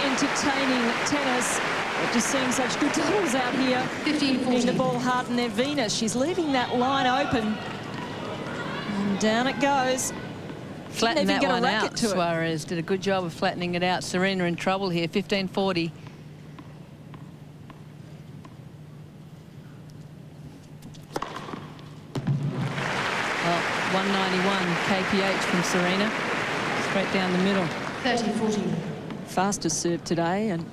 entertaining tennis. We're just seeing such good doubles out here. 15-14. In the ball harden their Venus. She's leaving that line open. And down it goes. Flatten that one out. Suarez did a good job of flattening it out. Serena in trouble here. 15-40. Well, 191 kph from Serena. Straight down the middle. 30-14. Fastest serve today, and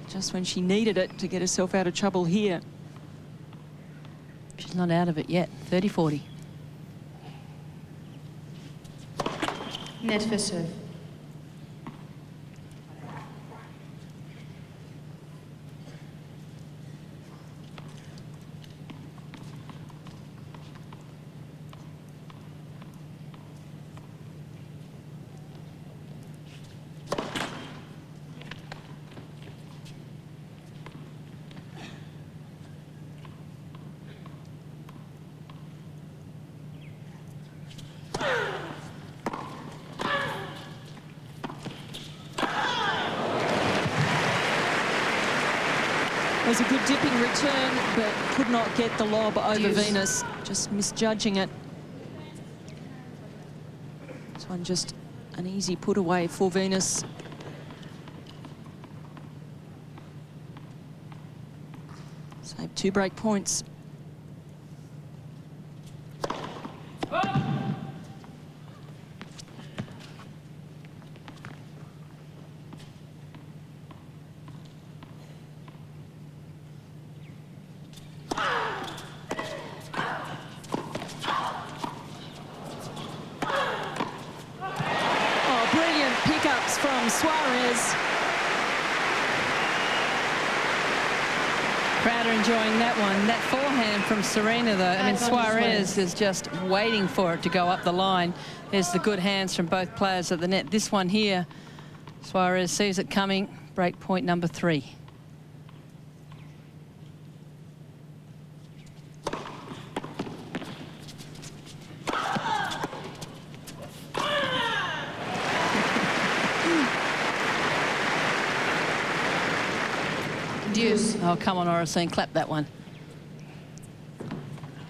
just when she needed it to get herself out of trouble here. She's not out of it yet. 30-40. Net for serve. It was a good dipping return, but could not get the lob over Venus, just misjudging it. This one just an easy put away for Venus. Save 2 break points. From Suarez. Crowd are enjoying that one. That forehand from Serena, though. I mean, Suarez is just waiting for it to go up the line. There's the good hands from both players at the net. This one here, Suarez sees it coming. Break point number 3. Oh, come on, Oracene, clap that one.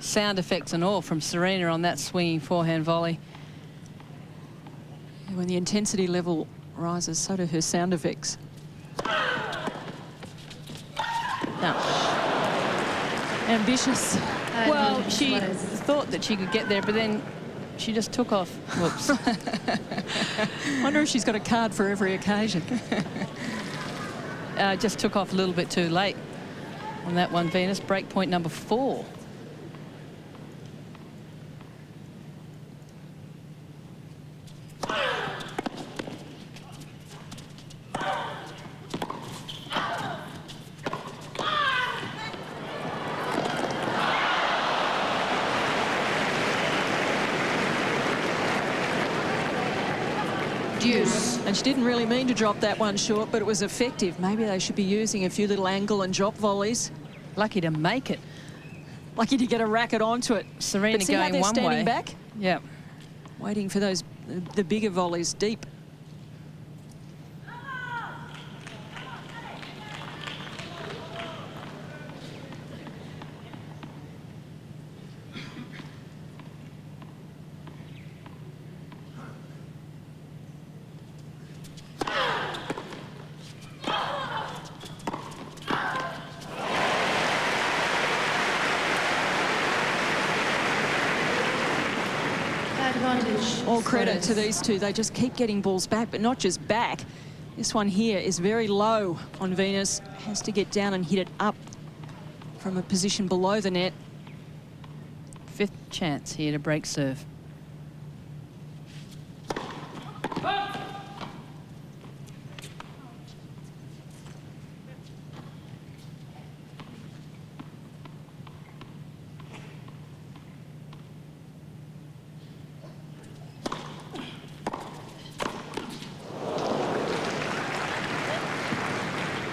Sound effects and all from Serena on that swinging forehand volley. When the intensity level rises, so do her sound effects. No. Ambitious. Well, she thought that she could get there, but then she just took off. Whoops. Wonder if she's got a card for every occasion. Just took off a little bit too late on that one, Venus. Break point number 4. And she didn't really mean to drop that one short, but it was effective. Maybe they should be using a few little angle and drop volleys. Lucky to make it. Lucky to get a racket onto it. Serena but see going how they're one standing way. Back? Yeah. Waiting for those, the bigger volleys deep. All credit to these two. They just keep getting balls back, but not just back. This one here is very low on Venus. Has to get down and hit it up from a position below the net. 5th chance here to break serve.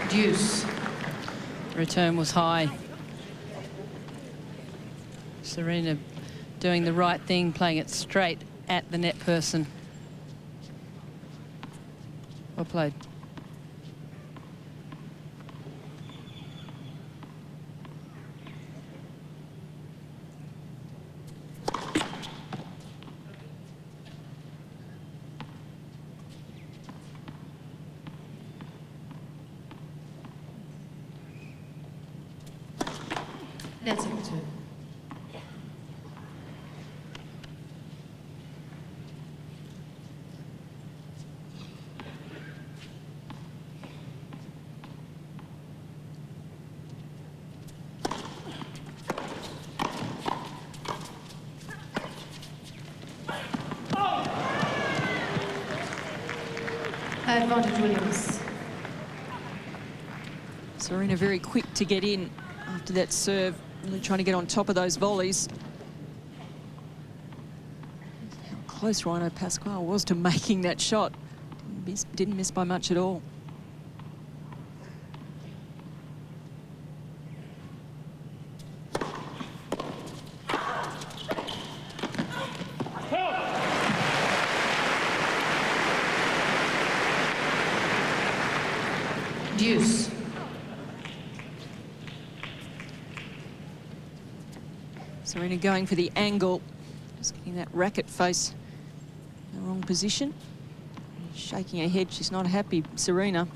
Deuce. Return was high. Serena doing the right thing, playing it straight at the net person. Well played. Net service. Advantage Williams. Serena very quick to get in after that serve, really trying to get on top of those volleys. How close Ruano Pascual was to making that shot. Didn't miss by much at all. Deuce. Serena going for the angle, just getting that racket face in the wrong position. Shaking her head, she's not happy, Serena.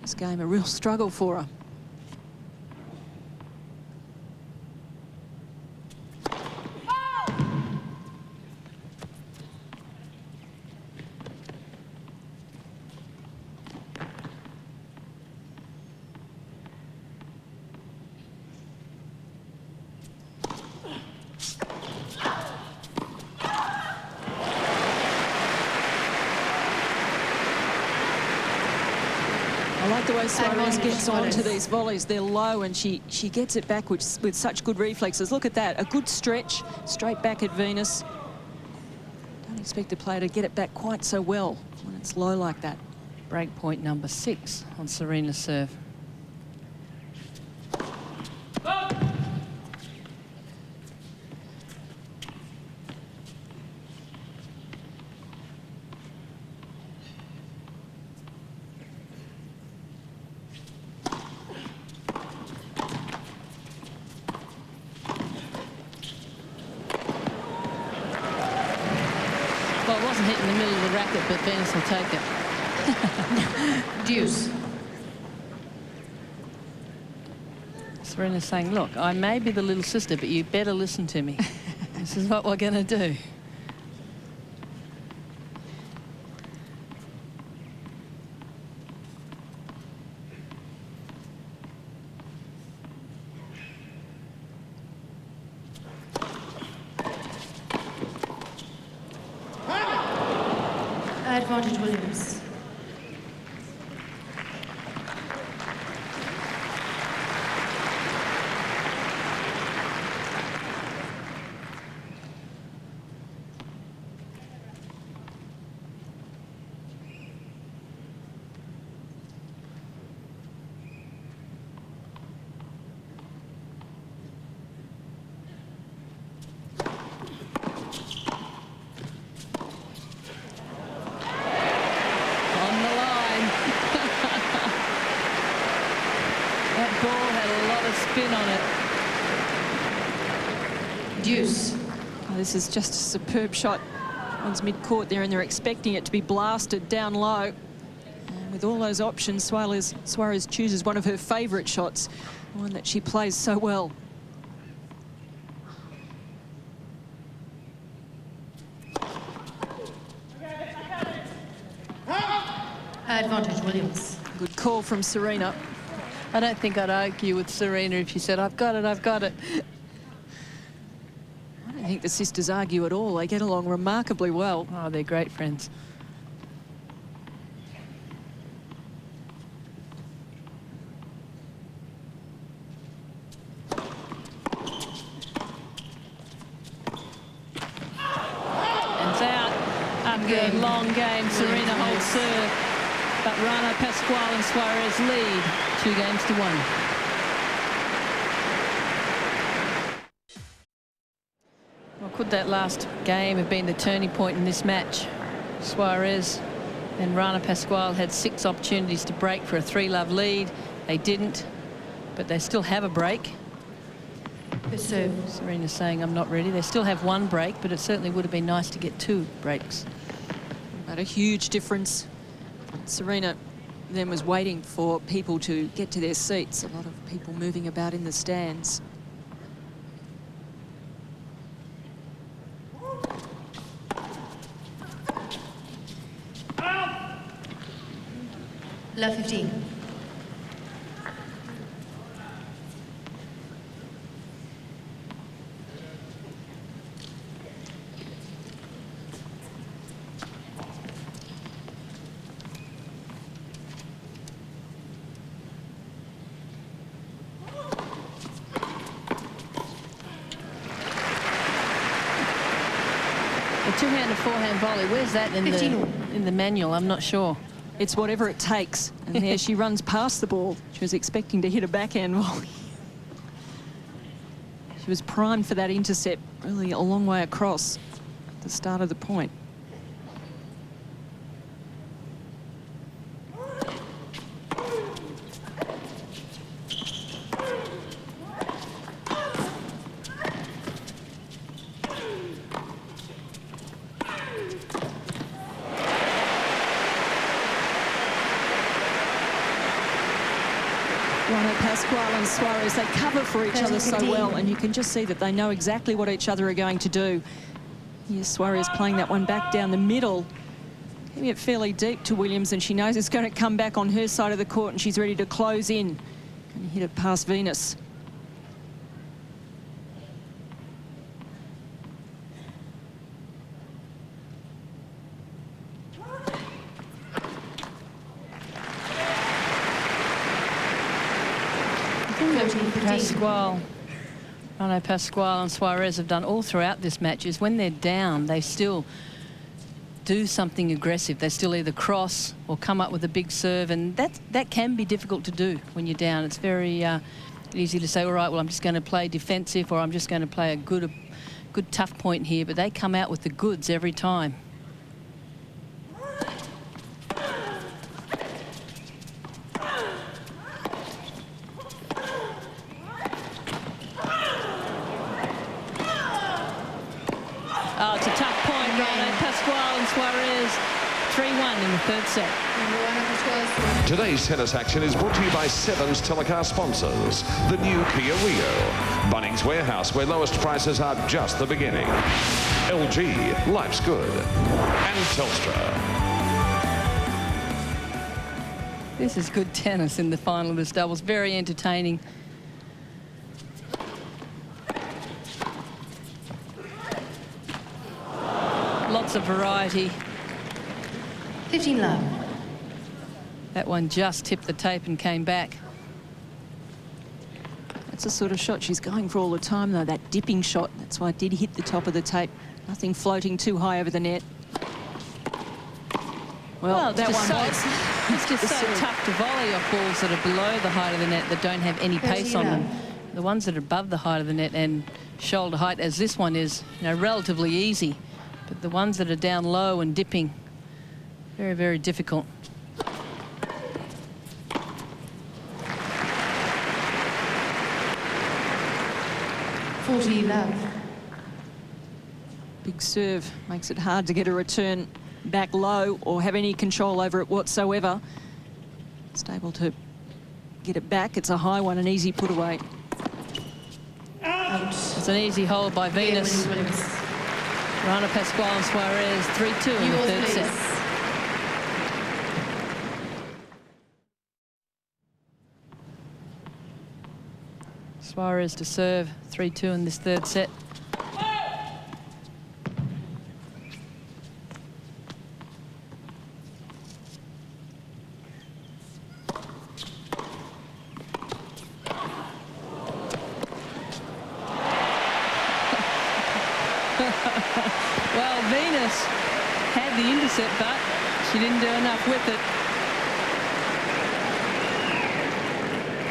This game a real struggle for her. I like the way Suarez gets onto these volleys. They're low and she gets it back with such good reflexes. Look at that, a good stretch, straight back at Venus. Don't expect a player to get it back quite so well when it's low like that. Break point number 6 on Serena's serve. Well, it wasn't hitting the middle of the racket, but Venus will take it. Deuce. Serena's saying, look, I may be the little sister, but you better listen to me. This is what we're going to do. Advantage Williams. Spin on it. Deuce. Oh, this is just a superb shot. One's mid-court there and they're expecting it to be blasted down low. And with all those options, Suarez chooses one of her favourite shots, one that she plays so well. Advantage Williams. Good call from Serena. I don't think I'd argue with Serena if she said, I've got it, I've got it. I don't think the sisters argue at all. They get along remarkably well. Oh, they're great friends. And it's out. After a long game, Serena holds serve. But Ruano Pascual and Suarez lead 2-1. Well, could that last game have been the turning point in this match? Suarez and Ruano Pascual had 6 opportunities to break for a 3-love lead. They didn't, but they still have a break. Serena's saying, I'm not ready. They still have 1 break, but it certainly would have been nice to get 2 breaks. But a huge difference. Serena then was waiting for people to get to their seats. A lot of people moving about in the stands. Love 15. The two-handed forehand volley, where's that in the manual? I'm not sure. It's whatever it takes. And there she runs past the ball. She was expecting to hit a backhand volley. She was primed for that intercept, really a long way across at the start of the point. Ruano, Pascual and Suarez, they cover for each other so well, and you can just see that they know exactly what each other are going to do. Here's Suarez playing that one back down the middle, giving it fairly deep to Williams, and she knows it's going to come back on her side of the court, and she's ready to close in and hit it past Venus. Pascual, Ruano, Pascual and Suarez have done all throughout this match is when they're down, they still do something aggressive. They still either cross or come up with a big serve, and that can be difficult to do when you're down. It's very easy to say, all right, well, I'm just going to play defensive, or I'm just going to play a good tough point here, but they come out with the goods every time. Oh, it's a tough point, Ruano, Pascual and Suarez. 3-1 in the third set. Today's tennis action is brought to you by Seven's Telecar sponsors. The new Kia Rio, Bunnings Warehouse, where lowest prices are just the beginning. LG, life's good. And Telstra. This is good tennis in the final of this doubles. Very entertaining. Lots of variety. 15 love. That one just tipped the tape and came back. That's the sort of shot she's going for all the time, though, that dipping shot. That's why it did hit the top of the tape. Nothing floating too high over the net. Well, that one was. It's just so tough to volley off balls that are below the height of the net that don't have any pace on them. The ones that are above the height of the net and shoulder height, as this one is, relatively easy. But the ones that are down low and dipping, very, very difficult. Love. Big serve makes it hard to get a return back low or have any control over it whatsoever. It's able to get it back. It's a high one, an easy put away. Out. It's an easy hold by Venus. Ruano, Pascual and Suarez, 3-2 in the third set. Suarez to serve, 3-2 in this third set. Well, Venus had the intercept, but she didn't do enough with it.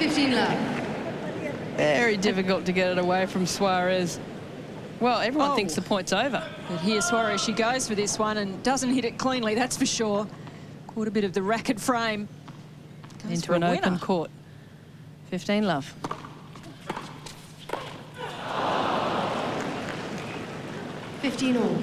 15 love. Very difficult to get it away from Suarez. Well, everyone thinks the point's over. But here Suarez, she goes for this one and doesn't hit it cleanly, that's for sure. Caught a bit of the racket frame. Goes Into an open court. 15 love. all.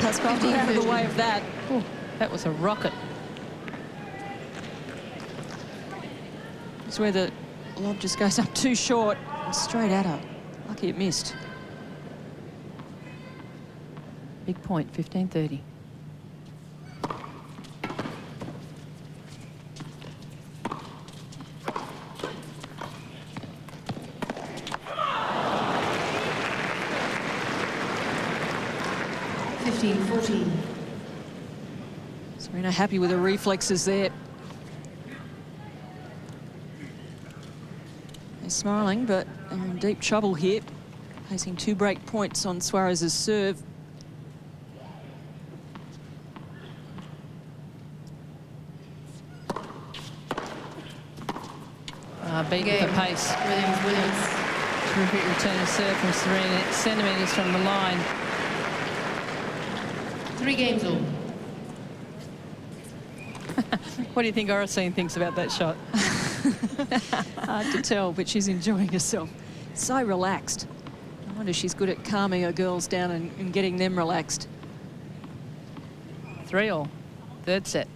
Pascual. Got out of the way of that. Ooh, that was a rocket. It's where the lob just goes up too short and straight at her. Lucky it missed. Big point, 15-30. Serena happy with her reflexes there. They're smiling, but they're in deep trouble here. Facing 2 break points on Suarez's serve. Beaten for pace. Williams. Terrific return of serve from Serena. Centimetres from the line. 3 games all. What do you think Oracene thinks about that shot? Hard to tell, but she's enjoying herself. So relaxed. I wonder if she's good at calming her girls down and getting them relaxed. 3-all. Third set.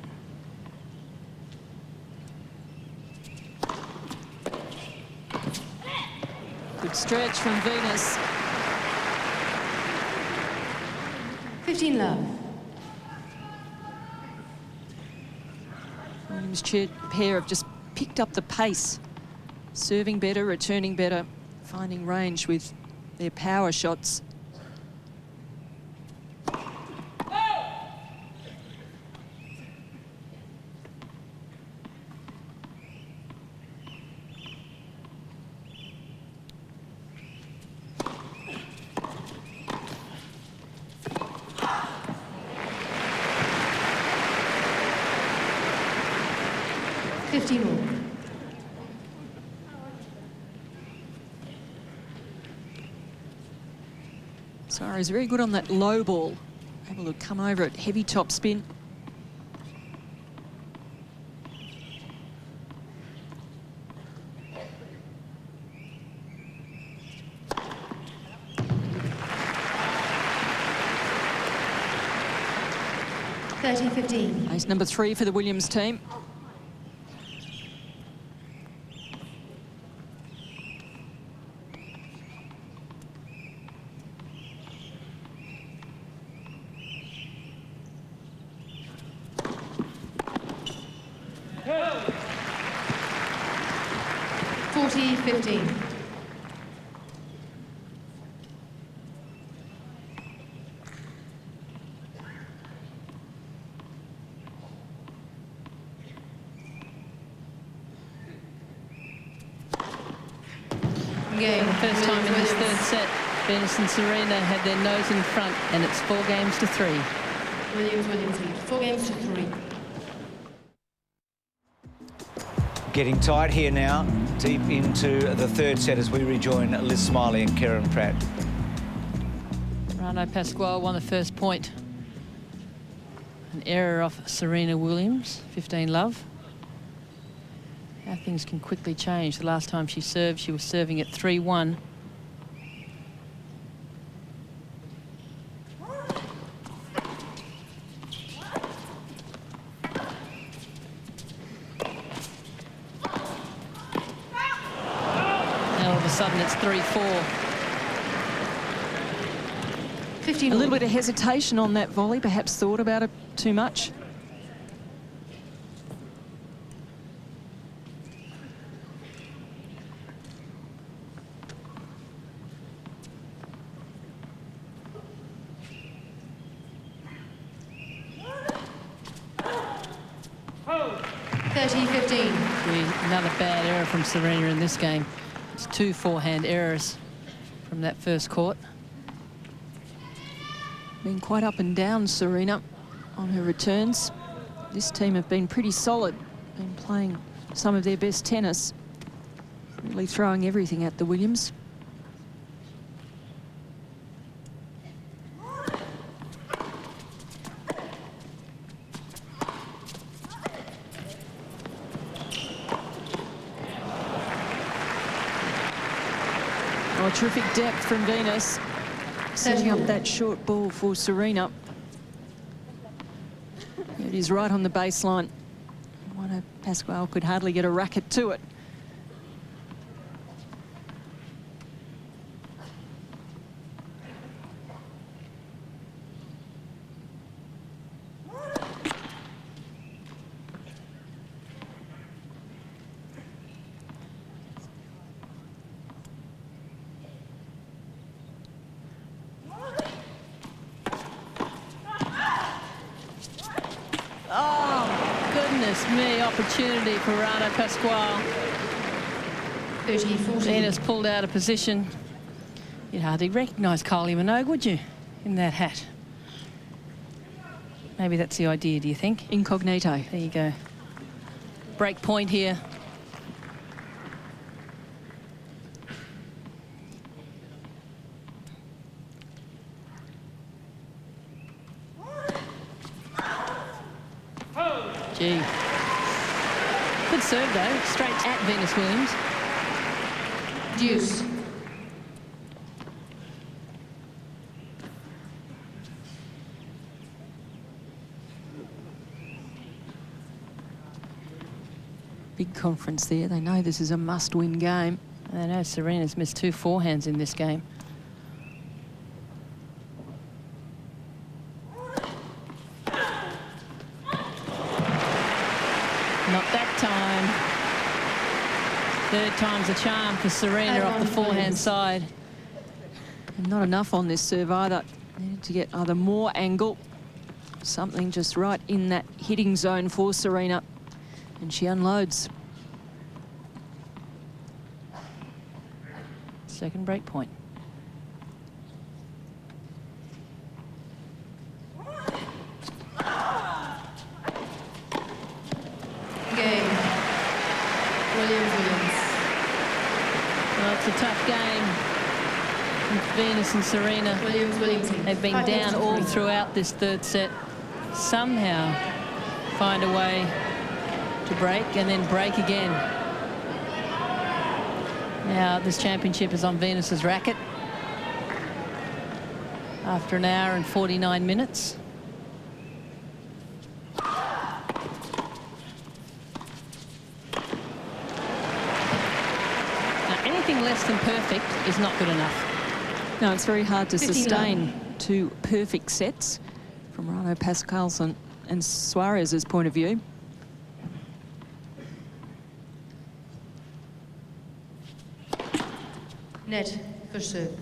Good stretch from Venus. 15 love. Williams pair have just picked up the pace. Serving better, returning better, finding range with their power shots. Suarez very good on that low ball. Able to come over at heavy top spin. Ace number 3 for the Williams team. First time in this third set, Venus and Serena had their nose in front, and it's 4 games to 3. Williams, 4 games to 3. Getting tight here now, deep into the third set as we rejoin Liz Smiley and Karen Pratt. Ruano Pascual won the first point. An error off Serena Williams, 15 love. How things can quickly change. The last time she served, she was serving at 3-1. Now all of a sudden it's 3-4. A little bit of hesitation on that volley, perhaps thought about it too much. Another bad error from Serena in this game. It's 2 forehand errors from that first court. Been quite up and down, Serena, on her returns. This team have been pretty solid, been playing some of their best tennis, really throwing everything at the Williams. Oh, terrific depth from Venus, setting up that short ball for Serena. It is right on the baseline. Ruano Pascual could hardly get a racket to it. Goodness me, opportunity for Ruano Pascual. 30-14. Venus pulled out of position. You'd hardly recognise Kylie Minogue, would you, in that hat? Maybe that's the idea, do you think? Incognito. There you go. Break point here. Gee. Good serve, though. Straight at Venus Williams. Deuce. Big conference there. They know this is a must-win game. I know Serena's missed 2 forehands in this game. Not that time. Third time's a charm for Serena off the forehand side. And not enough on this serve either. Needed to get either more angle, something just right in that hitting zone for Serena. And she unloads. Second break point. Game. Williams. Well, it's a tough game with Venus and Serena. Williams. They've been down all throughout this third set. Somehow find a way to break and then break again. Now this championship is on Venus's racket after an hour and 49 minutes. Anything less than perfect is not good enough. No, it's very hard to 59. sustain 2 perfect sets from Ruano Pascual's and Suarez's point of view. Net for serve.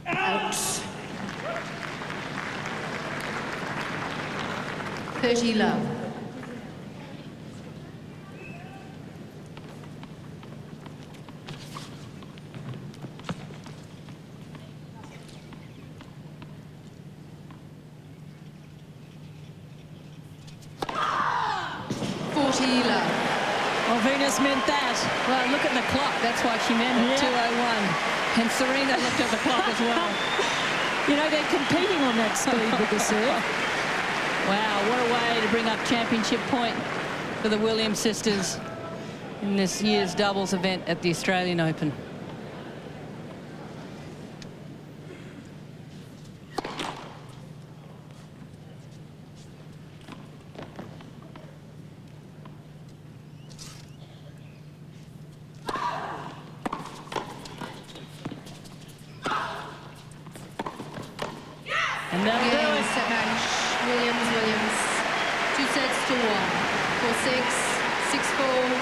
Out. 30 love. Well, Venus meant that. Well, look at the clock. That's why she meant it. 2:01. And Serena looked at the clock as well. You know, they're competing on that speed with the serve. Wow, what a way to bring up championship point for the Williams sisters in this year's doubles event at the Australian Open. And that'll do Game, it. set match. Williams. 2 sets to 1. 4-6, 6-4,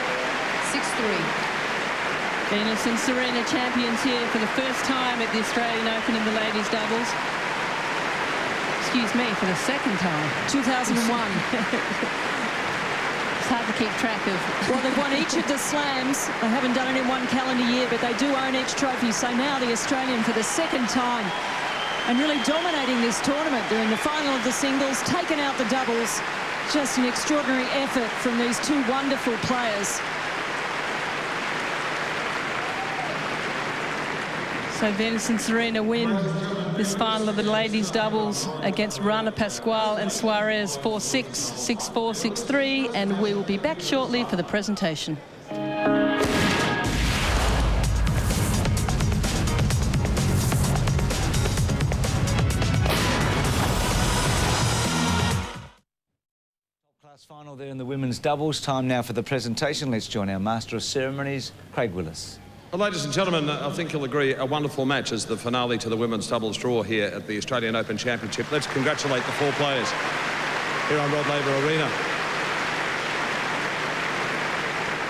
6-3. Venus and Serena champions here for the first time at the Australian Open in the ladies' doubles. Excuse me, for the second time. 2001. It's hard to keep track of. Well, they've won each of the slams. They haven't done it in one calendar year, but they do own each trophy. So now the Australian for the second time and really dominating this tournament. They're in the final of the singles, taken out the doubles. Just an extraordinary effort from these 2 wonderful players. So So Venus and Serena win this final of the ladies' doubles against Ruano, Pascual and Suarez 4-6, 6-4, 6-3, and we will be back shortly for the presentation. Class final there in the women's doubles. Time now for the presentation. Let's join our Master of Ceremonies, Craig Willis. Well, ladies and gentlemen, I think you'll agree a wonderful match as the finale to the women's doubles draw here at the Australian Open Championship. Let's congratulate the 4 players here on Rod Laver Arena.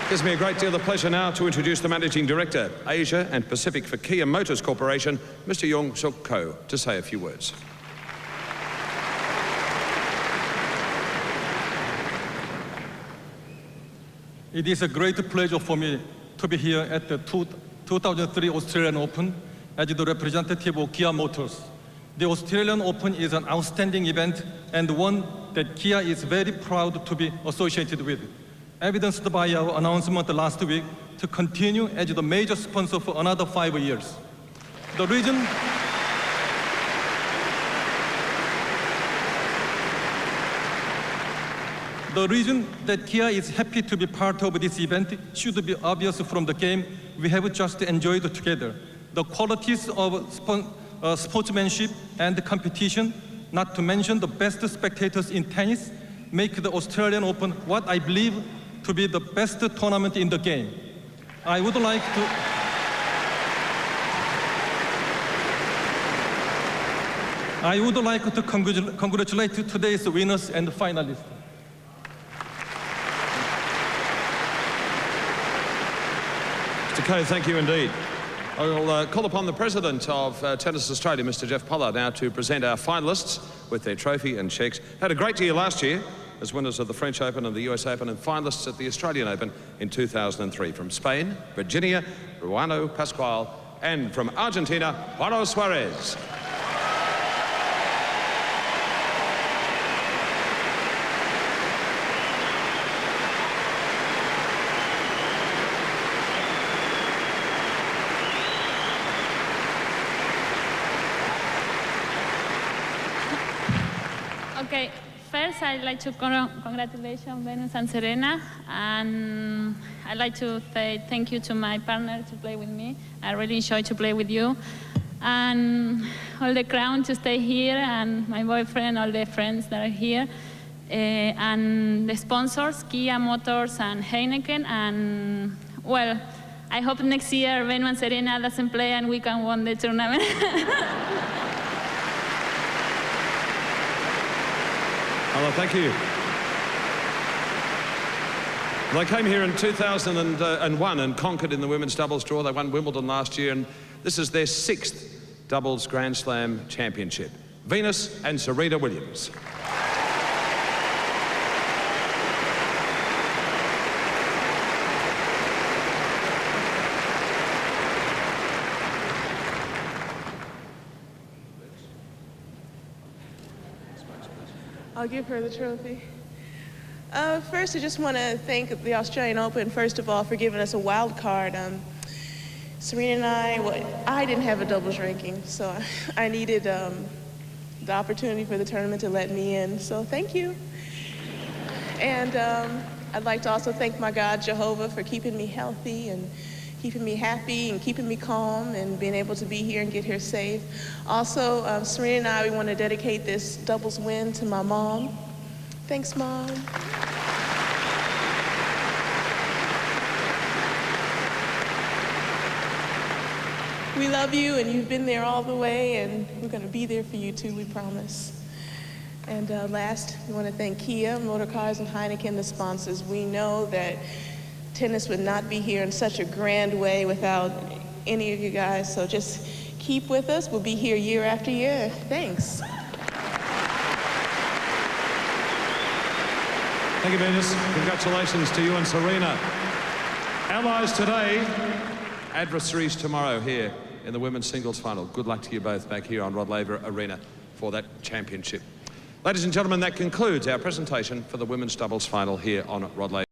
Gives me a great deal of pleasure now to introduce the Managing Director, Asia and Pacific for Kia Motors Corporation, Mr. Yong Suk Ko, to say a few words. It is a great pleasure for me to be here at the 2003 Australian Open as the representative of Kia Motors. The Australian Open is an outstanding event and one that Kia is very proud to be associated with, evidenced by our announcement last week to continue as the major sponsor for another 5 years. The reason that Kia is happy to be part of this event should be obvious from the game we have just enjoyed together. The qualities of sportsmanship and competition, not to mention the best spectators in tennis, make the Australian Open what I believe to be the best tournament in the game. I would like to congratulate today's winners and finalists. Mr. Ko, thank you indeed. I'll call upon the President of Tennis Australia, Mr. Jeff Pollard, now to present our finalists with their trophy and cheques. Had a great year last year as winners of the French Open and the US Open and finalists at the Australian Open in 2003. From Spain, Virginia, Ruano, Pascual, and from Argentina, Juan Suarez. Okay, first I'd like to congratulate Venus and Serena, and I'd like to say thank you to my partner to play with me. I really enjoyed to play with you. And all the crown to stay here, and my boyfriend, all the friends that are here, and the sponsors, Kia Motors and Heineken, and well, I hope next year Venus and Serena doesn't play and we can win the tournament. Well, thank you. They came here in 2001 and conquered in the women's doubles draw. They won Wimbledon last year, and this is their 6th doubles Grand Slam championship. Venus and Serena Williams. I'll give her the trophy. First, I just want to thank the Australian Open, first of all, for giving us a wild card. Serena and I didn't have a doubles ranking, so I needed the opportunity for the tournament to let me in, so thank you. And I'd like to also thank my God, Jehovah, for keeping me healthy and keeping me happy and keeping me calm and being able to be here and get here safe. Also, Serena and I, we want to dedicate this doubles win to my mom. Thanks, Mom. We love you, and you've been there all the way, and we're going to be there for you too, we promise. And last, we want to thank Kia, Motorcars, and Heineken, the sponsors. We know that tennis would not be here in such a grand way without any of you guys, so just keep with us. We'll be here year after year. Thanks. Thank you, Venus. Congratulations to you and Serena. Allies today, adversaries tomorrow here in the women's singles final. Good luck to you both back here on Rod Laver Arena for that championship. Ladies and gentlemen, that concludes our presentation for the women's doubles final here on Rod Laver.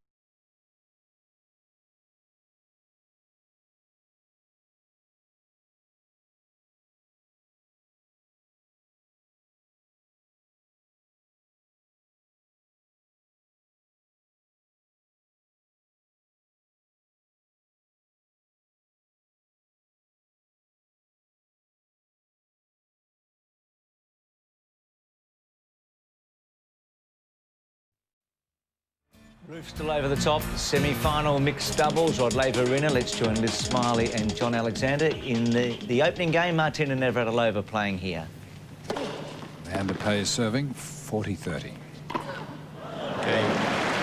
Roof still over the top. Semi-final mixed doubles. Rod Laver Arena. Let's join Liz Smiley and John Alexander in the opening game. Martina Navratilova playing here. Leander Paes serving 40-30.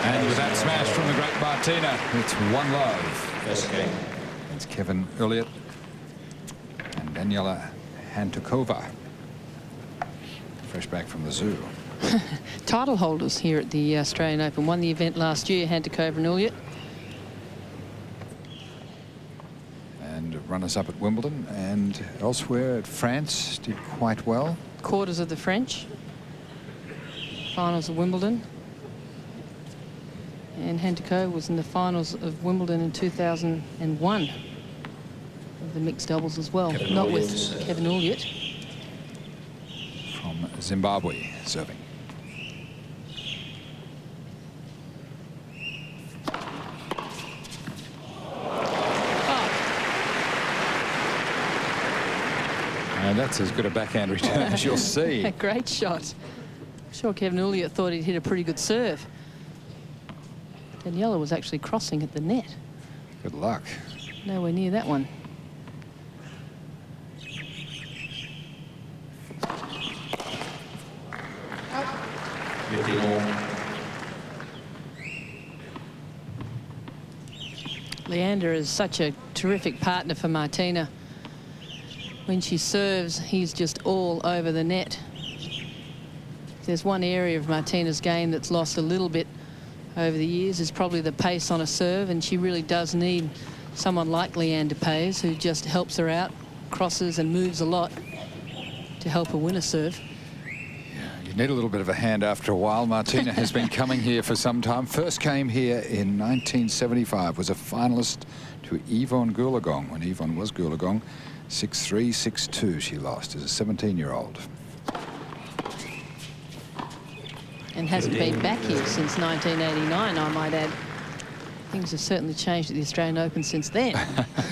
And with that smash from the great Martina, it's 1-love. First game. It's Kevin Ulliott and Daniela Hantukova. Fresh back from the zoo. Title holders here at the Australian Open. Won the event last year, Hantukova and Ulliott. And runners-up at Wimbledon and elsewhere at France did quite well. Quarters of the French. Finals of Wimbledon. And Hantukova was in the finals of Wimbledon in 2001. Of the mixed doubles as well. Kevin Not Williams. with Kevin Ulliott. From Zimbabwe serving. And that's as good a backhand return as you'll see. A great shot. I'm sure Kevin Ulliott thought he'd hit a pretty good serve. Daniela was actually crossing at the net. Good luck. Nowhere near that one. Leander is such a terrific partner for Martina. When she serves, he's just all over the net. If there's one area of Martina's game that's lost a little bit over the years, is probably the pace on a serve, and she really does need someone like Leander Paes, who just helps her out, crosses and moves a lot to help her win a serve. You need a little bit of a hand after a while. Martina has been coming here for some time. First came here in 1975, was a finalist to Yvonne Goolagong when Yvonne was Goolagong. 6-3, 6-2 she lost as a 17-year-old. And hasn't been back here since 1989, I might add. Things have certainly changed at the Australian Open since then.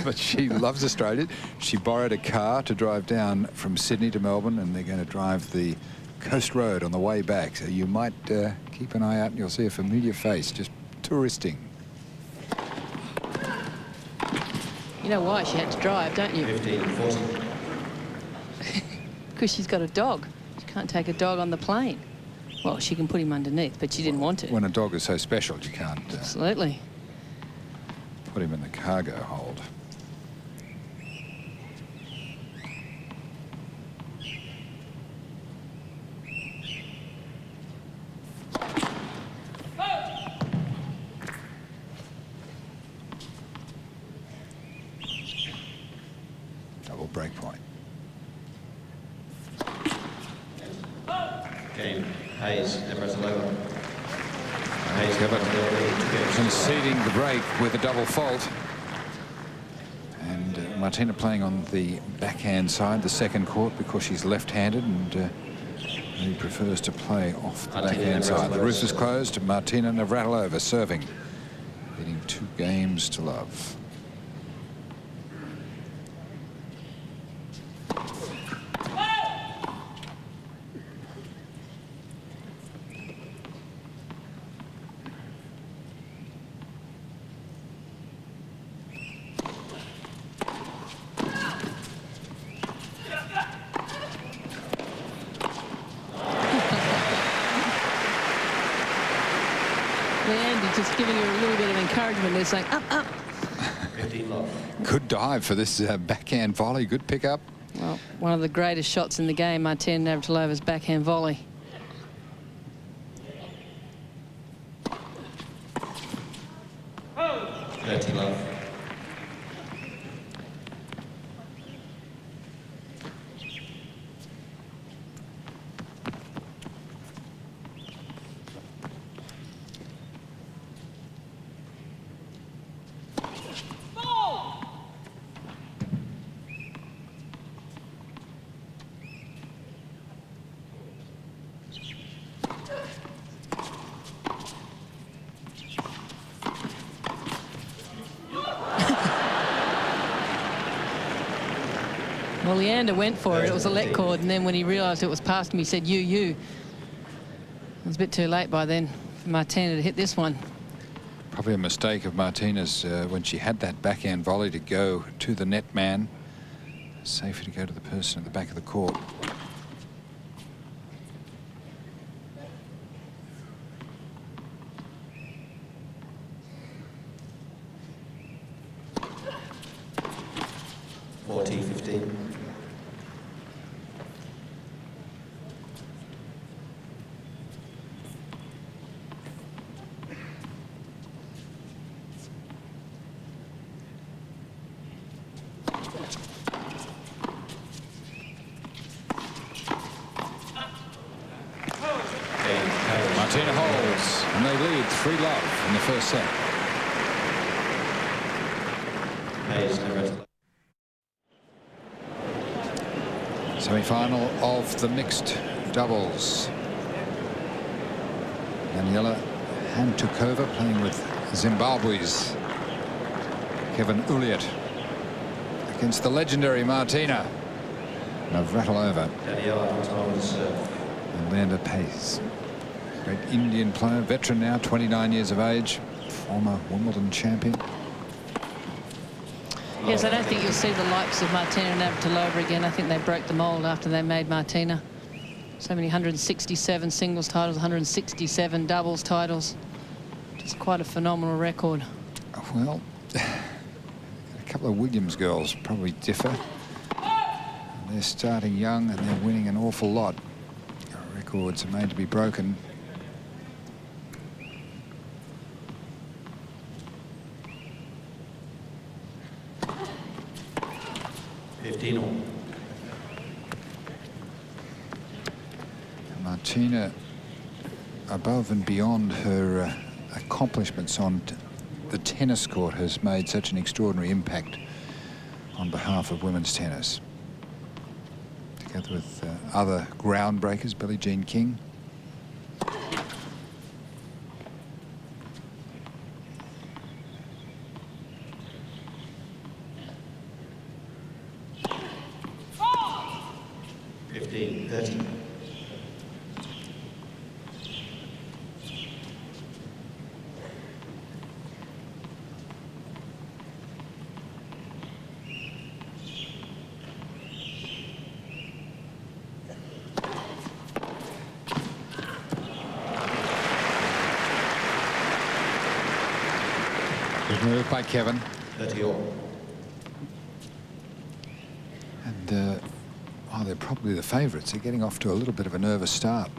But she loves Australia. She borrowed a car to drive down from Sydney to Melbourne, and they're going to drive the Coast Road on the way back. So you might keep an eye out and you'll see a familiar face just touristing. You know why she had to drive, don't you? 15-40. Because she's got a dog. She can't take a dog on the plane. Well, she can put him underneath, but she didn't want to. When a dog is so special, you can't Absolutely. put him in the cargo hold. Double break point. Game. Hayes, Navratilova. Conceding the break with a double fault. And Martina playing on the backhand side, the second court, because she's left-handed and he prefers to play off the backhand side. The roof is closed. Martina Navratilova serving, leading 2 games to love. Leander just giving her a little bit of encouragement. They're saying, up, up. 15 love. Good dive for this backhand volley. Good pickup. Well, one of the greatest shots in the game, Martina Navratilova's backhand volley. Oh. 30 love. Well, Leander went for it. It was a let cord, and then when he realised it was past him, he said, you. It was a bit too late by then for Martina to hit this one. Probably a mistake of Martina's when she had that backhand volley to go to the net man. Safer to go to the person at the back of the court. $40-15. Martina holds, and they lead 3-love in the first set. Hayes never has Semi-final of the mixed doubles. Daniela Hantukova playing with Zimbabwe's Kevin Ulliott against the legendary Martina Navratilova. Daniela time to serve. And Leander Pace, great Indian player, veteran now, 29 years of age, former Wimbledon champion. Yes, I don't think you'll see the likes of Martina Navratilova again. I think they broke the mould after they made Martina. So many 167 singles titles, 167 doubles titles. Just quite a phenomenal record. Well, a couple of Williams girls probably differ. They're starting young and they're winning an awful lot. Records are made to be broken. Martina, above and beyond her accomplishments on the tennis court, has made such an extraordinary impact on behalf of women's tennis. Together with other groundbreakers, Billie Jean King. Good move by Kevin. 30-all. And oh, they're probably the favourites. They're getting off to a little bit of a nervous start.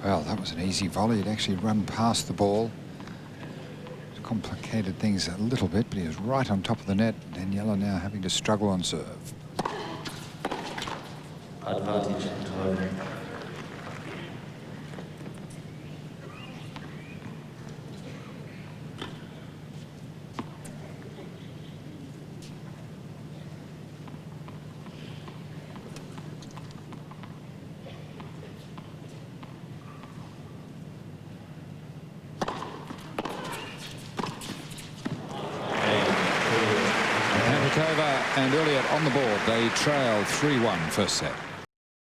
Well, that was an easy volley. It actually run past the ball. It complicated things a little bit, but he was right on top of the net. Daniela now having to struggle on serve. Advantage to home. And Ulliott on the board. They trail 3-1 first set.